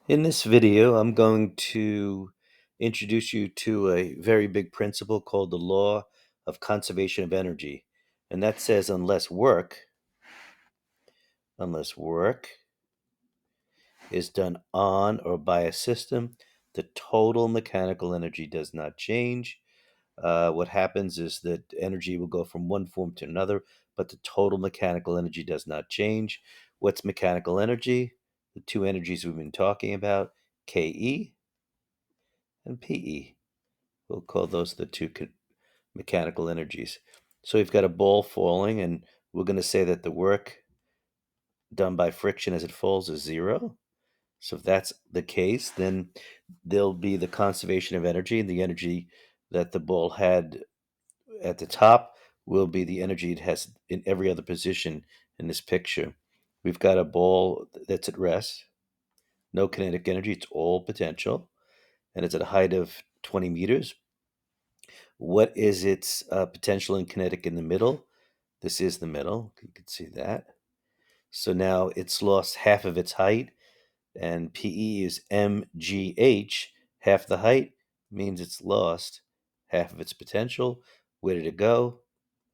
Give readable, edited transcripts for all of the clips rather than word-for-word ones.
In this video, I'm going to introduce you to a very big principle called the law of conservation of energy. And that says unless work is done on or by a system, the total mechanical energy does not change. What happens is that energy will go from one form to another, but the total mechanical energy does not change. What's mechanical energy? The two energies we've been talking about, Ke and Pe. We'll call those the two mechanical energies. So we've got a ball falling, and we're going to say that the work done by friction as it falls is zero. So if that's the case, then there'll be the conservation of energy, and the energy that the ball had at the top will be the energy it has in every other position in this picture. We've got a ball that's at rest, no kinetic energy, it's all potential, and it's at a height of 20 meters. What is its potential and kinetic in the middle? This is the middle. You can see that. So now it's lost half of its height, and PE is mgh. Half the height means it's lost half of its potential. Where did it go?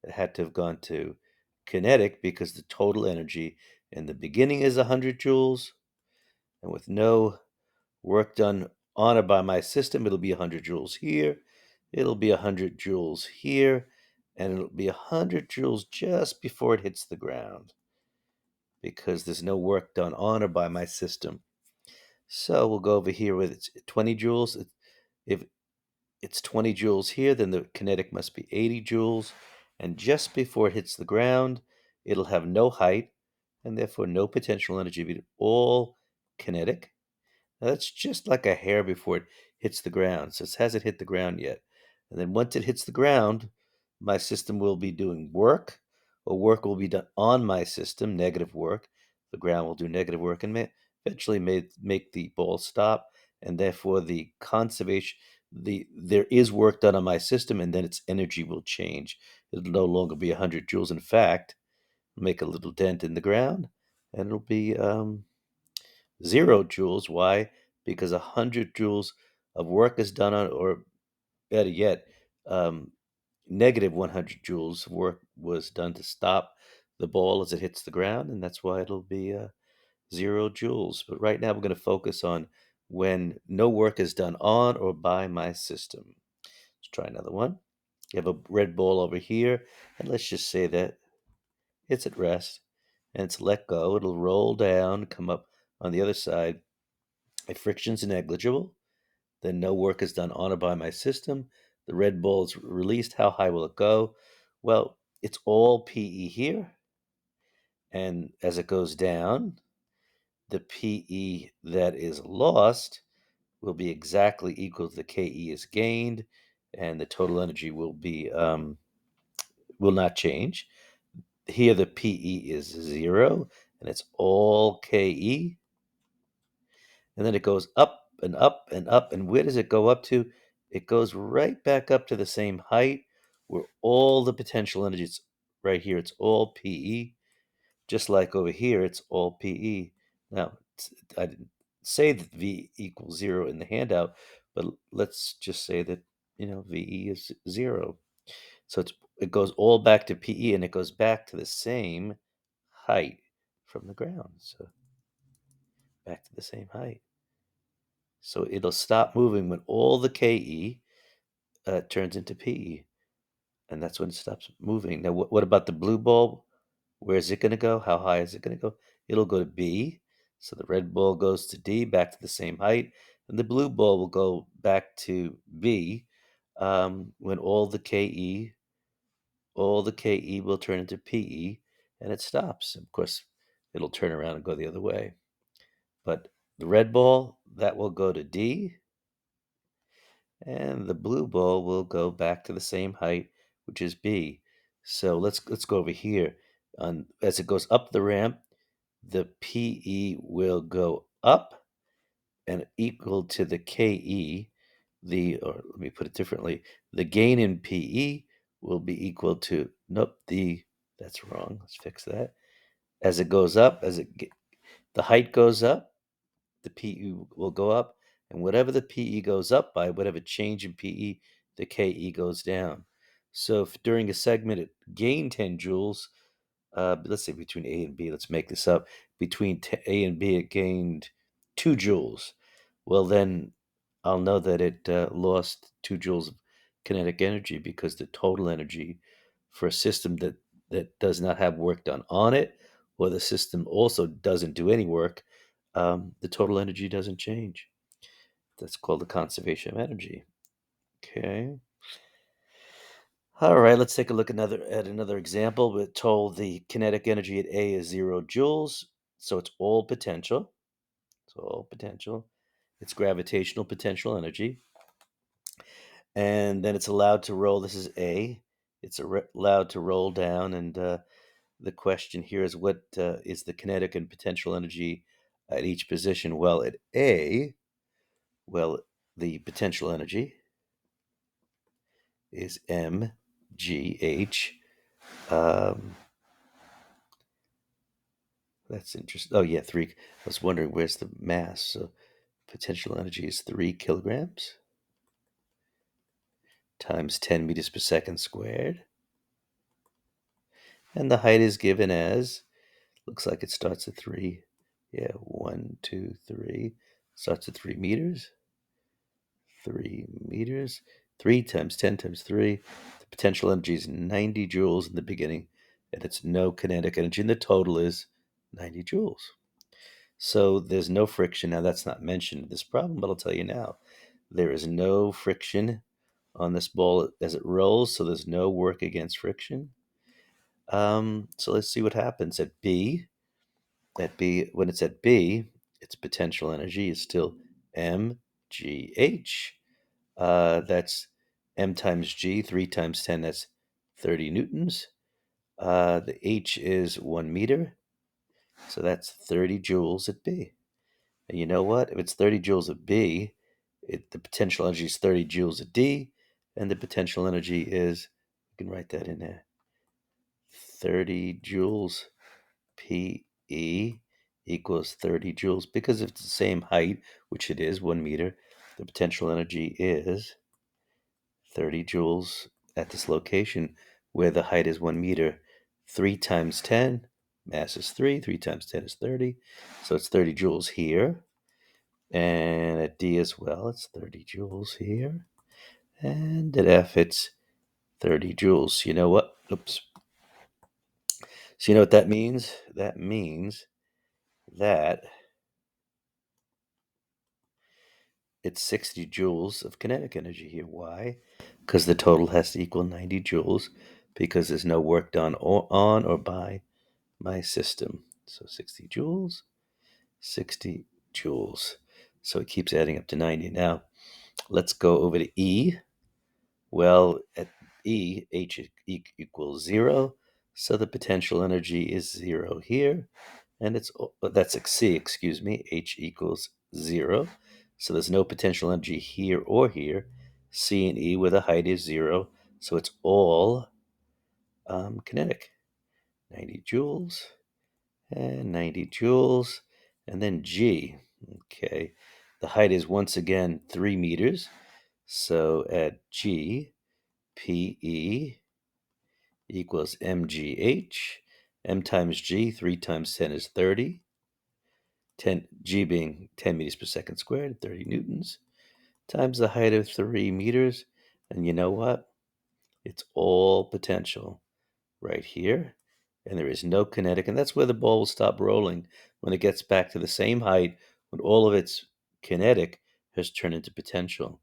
It had to have gone to kinetic because the total energy in the beginning is 100 joules, and with no work done on or by my system, it'll be 100 joules here, it'll be 100 joules here, and it'll be 100 joules just before it hits the ground because there's no work done on or by my system. So we'll go over here with it's 20 joules. If it's 20 joules here, then the kinetic must be 80 joules. And just before it hits the ground, it'll have no height and therefore no potential energy, but all kinetic. Now, that's just like a hair before it hits the ground. So it hasn't hit the ground yet. And then once it hits the ground, my system will be doing work, or work will be done on my system, negative work. The ground will do negative work and eventually make the ball stop. And therefore, the conservation, there is work done on my system, and then its energy will change. It'll no longer be 100 joules. In fact, make a little dent in the ground, and it'll be 0 joules. Why? Because 100 joules of work is done on, or better yet, um, negative 100 joules of work was done to stop the ball as it hits the ground, and that's why it'll be 0 joules. But right now, we're going to focus on when no work is done on or by my system. Let's try another one. You have a red ball over here, and let's just say that it's at rest and it's let go. It'll roll down, come up on the other side. If friction's negligible, then no work is done on or by my system. The red ball is released. How high will it go? Well, it's all PE here. And as it goes down, the PE that is lost will be exactly equal to the KE is gained, and the total energy will not change. Here, the PE is 0, and it's all KE. And then it goes up and up and up. And where does it go up to? It goes right back up to the same height where all the potential energy is right here. It's all PE, just like over here, it's all PE. Now, I didn't say that V equals 0 in the handout, but let's just say that, VE is 0. So it goes all back to PE, and it goes back to the same height from the ground. So back to the same height. So it'll stop moving when all the Ke turns into Pe, and that's when it stops moving. Now, what about the blue ball? Where is it going to go? How high is it going to go? It'll go to B. So the red ball goes to D, back to the same height, and the blue ball will go back to B when all the Ke will turn into Pe, and it stops. Of course, it'll turn around and go the other way. But the red ball, that will go to D, and the blue ball will go back to the same height, which is B. So let's go over here. As it goes up the ramp, the PE will go up and equal to the KE. Or let me put it differently, the gain in PE will be equal to, nope, that's wrong. Let's fix that. As it goes up, the height goes up, the PE will go up, and whatever the PE goes up by, whatever change in PE, the KE goes down. So if during a segment it gained 10 joules, let's say between A and B, let's make this up. Between A and B, it gained 2 joules. Well, then I'll know that it lost 2 joules of kinetic energy because the total energy for a system that does not have work done on it, or the system also doesn't do any work, the total energy doesn't change. That's called the conservation of energy. Okay. All right, let's take a look at another example. We're told the kinetic energy at A is 0 joules, so it's all potential. It's all potential. It's gravitational potential energy, and then it's allowed to roll. This is A. It's allowed to roll down, and the question here is what is the kinetic and potential energy at each position? Well, at A, well, the potential energy is mgh. Um, That's interesting. Oh, yeah, 3. I was wondering where's the mass. So potential energy is 3 kilograms times 10 meters per second squared. And the height is given as, looks like it starts at 3. Yeah, 1, 2, 3. Starts at 3 meters. 3 meters. 3 times 10 times 3. The potential energy is 90 joules in the beginning, and it's no kinetic energy. And the total is 90 joules. So there's no friction. Now, that's not mentioned in this problem, but I'll tell you now. There is no friction on this ball as it rolls, so there's no work against friction. So let's see what happens at B. At B, when it's at B, its potential energy is still mgh. That's m times g, 3 times 10, that's 30 newtons. The h is 1 meter, so that's 30 joules at B. And you know what? If it's 30 joules at B, the potential energy is 30 joules at D, and the potential energy is, you can write that in there, 30 joules PE equals 30 joules. Because if it's the same height, which it is, 1 meter, the potential energy is 30 joules at this location where the height is 1 meter. 3 times 10, mass is 3, 3 times 10 is 30. So it's 30 joules here. And at D as well, it's 30 joules here. And at F, it's 30 joules. You know what? Oops. So you know what that means? That means that it's 60 joules of kinetic energy here. Why? Because the total has to equal 90 joules because there's no work done on or by my system. So 60 joules, 60 joules. So it keeps adding up to 90. Now, let's go over to E. Well, at E, H equals 0, so the potential energy is 0 here, and that's C, excuse me, H equals 0, so there's no potential energy here or here. C and E, where the height is 0, so it's all kinetic. 90 joules, and 90 joules, and then G. Okay, the height is once again 3 meters, so at G, PE equals mgh. M times g, 3 times 10 is 30. 10, g being 10 meters per second squared, 30 newtons, times the height of 3 meters. And you know what? It's all potential right here. And there is no kinetic. And that's where the ball will stop rolling when it gets back to the same height, when all of its kinetic has turned into potential.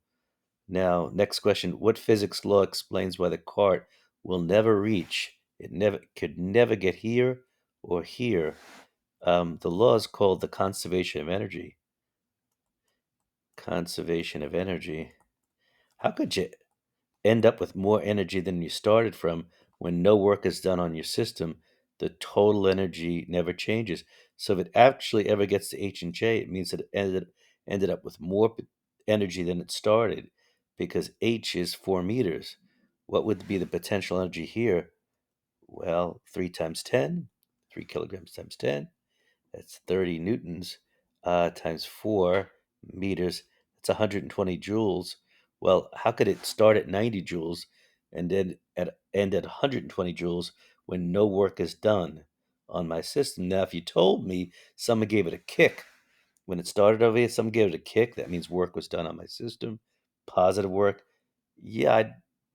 Now, next question. What physics law explains why the cart will never reach? It could never get here or here. The law is called the conservation of energy. Conservation of energy. How could you end up with more energy than you started from when no work is done on your system? The total energy never changes. So if it actually ever gets to H and J, it means that it ended up with more energy than it started, because H is 4 meters. What would be the potential energy here? Well, 3 times 10, 3 kilograms times 10, that's 30 newtons. times 4 meters. It's 120 joules. Well, how could it start at 90 joules and then end at 120 joules when no work is done on my system? Now, if you told me someone gave it a kick when it started over here, someone gave it a kick, that means work was done on my system, positive work. Yeah,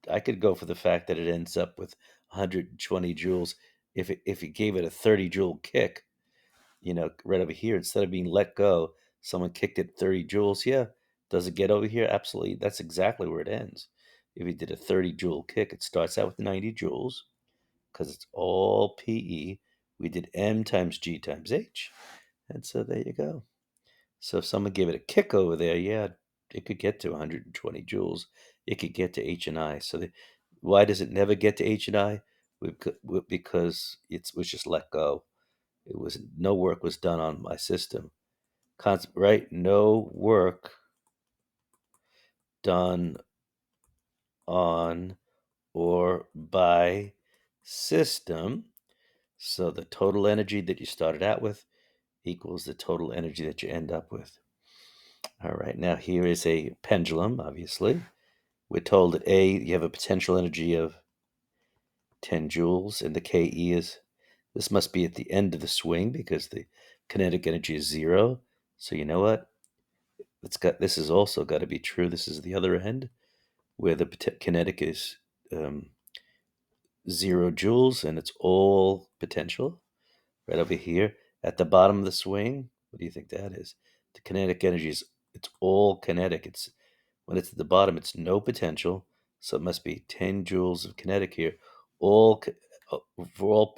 I could go for the fact that it ends up with 120 joules. If it gave it a 30 joule kick, right over here, instead of being let go, someone kicked it 30 joules. Yeah. Does it get over here? Absolutely. That's exactly where it ends. If you did a 30 joule kick, it starts out with 90 joules because it's all PE. We did M times G times H. And so there you go. So if someone gave it a kick over there, yeah, it could get to 120 joules. It could get to H and I. Why does it never get to H and I? Because it was just let go. It was no work was done on my system. Right? No work done on or by system. So the total energy that you started out with equals the total energy that you end up with. All right, now here is a pendulum, obviously. We're told that A, you have a potential energy of 10 joules, and the KE this must be at the end of the swing because the kinetic energy is 0. So you know what? This has also got to be true. This is the other end where the kinetic is 0 joules and it's all potential. Right over here at the bottom of the swing, what do you think that is? The kinetic energy it's all kinetic. When it's at the bottom, it's no potential, so it must be 10 joules of kinetic here. All for all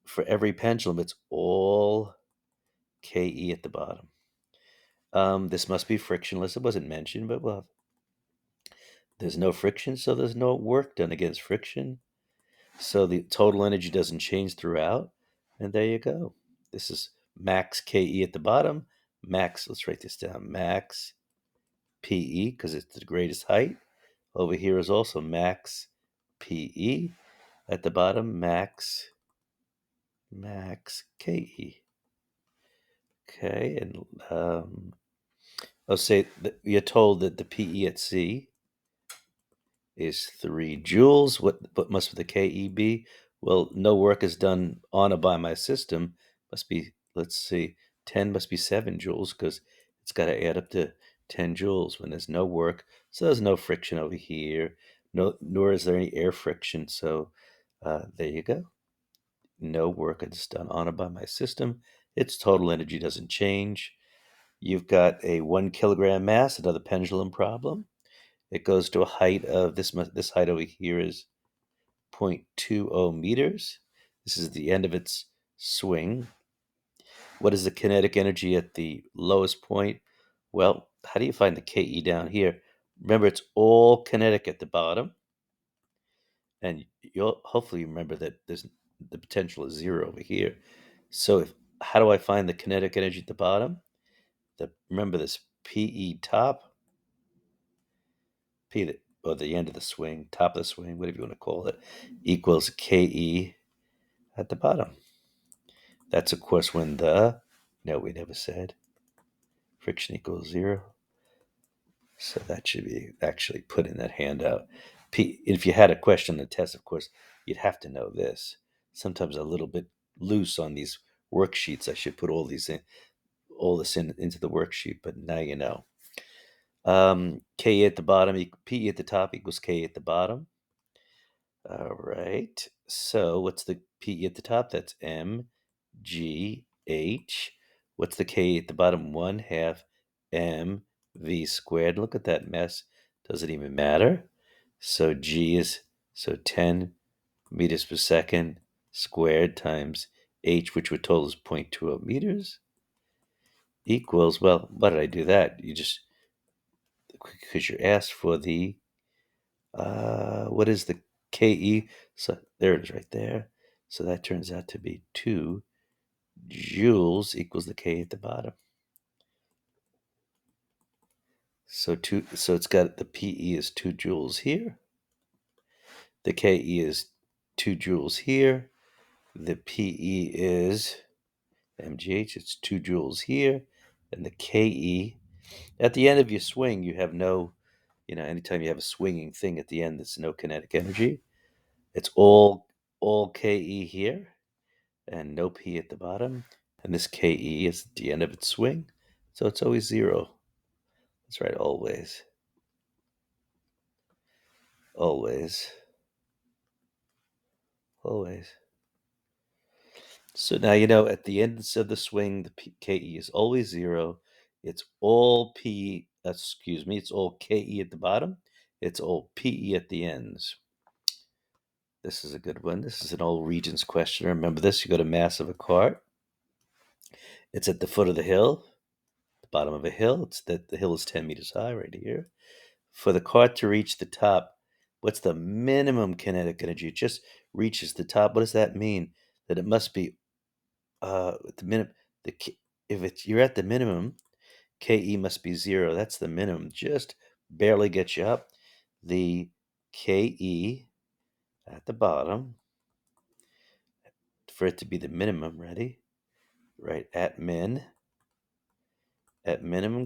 for every pendulum, it's all Ke at the bottom. This must be frictionless. It wasn't mentioned, but well, there's no friction, so there's no work done against friction. So the total energy doesn't change throughout. And there you go. This is max Ke at the bottom. Max, let's write this down. Max PE, because it's the greatest height. Over here is also max PE. At the bottom, max Ke. Okay, and let's say that you're told that the PE at C is 3 joules. What must the Ke be? Well, no work is done on or by my system. Must be, let's see, 10 must be 7 joules because it's got to add up to 10 joules when there's no work. So there's no friction over here. No, nor is there any air friction. So there you go. No work is done on or by my system. Its total energy doesn't change. You've got a 1 kilogram mass, another pendulum problem. It goes to a height of this height over here is 0.20 meters. This is the end of its swing. What is the kinetic energy at the lowest point? Well, how do you find the Ke down here? Remember, it's all kinetic at the bottom, and you'll hopefully remember that the potential is 0 over here. So how do I find the kinetic energy at the bottom? Remember this Pe top, or the end of the swing, top of the swing, whatever you want to call it, equals Ke at the bottom. That's, of course, when no, we never said friction equals 0. So that should be actually put in that handout. If you had a question on the test, of course, you'd have to know this. Sometimes a little bit loose on these worksheets. I should put all this into the worksheet, but now you know. K at the bottom, P at the top equals K at the bottom. All right. So what's the P at the top? That's M, G, H. What's the K at the bottom? 1/2 M V squared. Look at that mess. Doesn't even matter. So 10 meters per second squared times H, which we're told is 0.20 meters, equals, well, why did I do that? Because you asked for the what is the Ke? So there it is right there. So that turns out to be 2 joules equals the K at the bottom. So it's got the PE is 2 joules here. The Ke is 2 joules here. The PE is MGH, it's 2 joules here. And the Ke, at the end of your swing, you have no, anytime you have a swinging thing at the end, there's no kinetic energy. It's all Ke here and no P at the bottom. And this Ke is at the end of its swing. So it's always 0. That's right, always. Always. Always. So now at the ends of the swing, the Ke is always 0. It's all it's all Ke at the bottom. It's all Pe at the ends. This is a good one. This is an old Regents question. Remember this? You go to mass of a cart. It's at the foot of the hill, the bottom of a hill. It's that the hill is 10 meters high right here. For the cart to reach the top, what's the minimum kinetic energy? It just reaches the top. What does that mean? That it must be the minimum. If you're at the minimum, Ke must be 0. That's the minimum. Just barely gets you up. The Ke at the bottom, for it to be the minimum, ready? Right, at minimum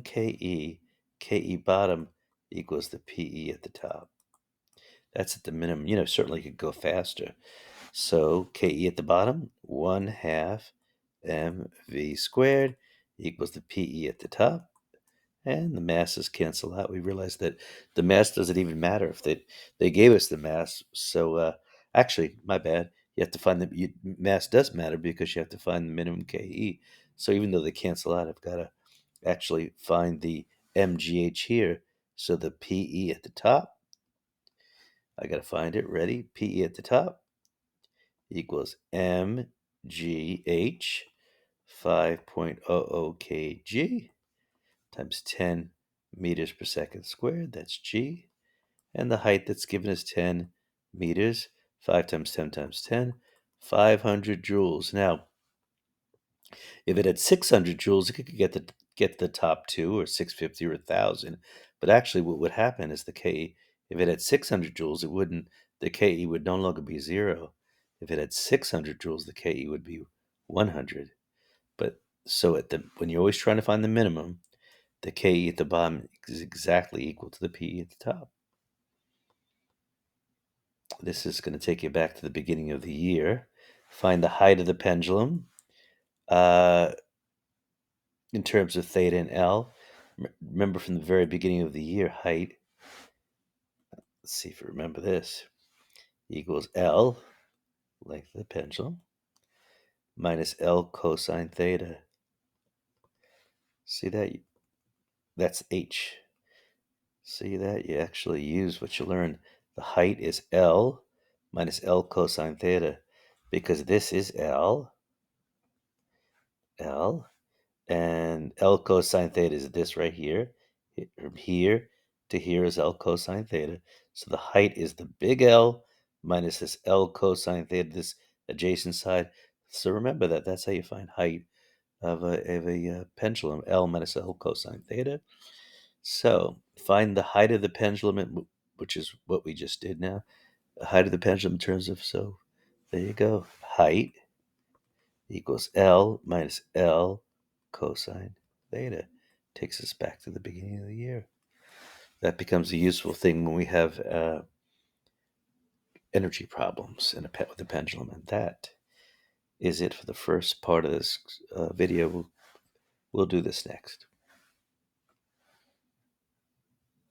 Ke bottom equals the Pe at the top. That's at the minimum. Certainly could go faster. So Ke at the bottom, 1/2 mv squared equals the Pe at the top. And the masses cancel out. We realize that the mass doesn't even matter if they gave us the mass. So actually, my bad. You have to find mass does matter because you have to find the minimum Ke. So even though they cancel out, I've got to actually find the mgh here. So the Pe at the top, I got to find it. Ready? Pe at the top equals mgh 5.00 kg times 10 meters per second squared. That's g. And the height that's given is 10 meters. 5 times 10 times 10, 500 joules. Now, if it had 600 joules, it could get the top 2, or 650, or 1,000. But actually, what would happen is if it had 600 joules, the Ke would no longer be 0. If it had 600 joules, the Ke would be 100. But so when you're always trying to find the minimum, the Ke at the bottom is exactly equal to the Pe at the top. This is going to take you back to the beginning of the year. Find the height of the pendulum in terms of theta and L. Remember from the very beginning of the year, height, let's see if you remember this, equals L, length of the pendulum, minus L cosine theta. See that? That's H. See that? You actually use what you learned. The height is L minus L cosine theta, because this is L, and L cosine theta is this right here. From here to here is L cosine theta. So the height is the big L minus this L cosine theta, this adjacent side. So remember that. That's how you find height of a pendulum, L minus L cosine theta. So find the height of the pendulum, which is what we just did now. The height of the pendulum in terms of, so there you go. Height equals L minus L cosine theta. Takes us back to the beginning of the year. That becomes a useful thing when we have energy problems with the pendulum. And that is it for the first part of this video. We'll do this next.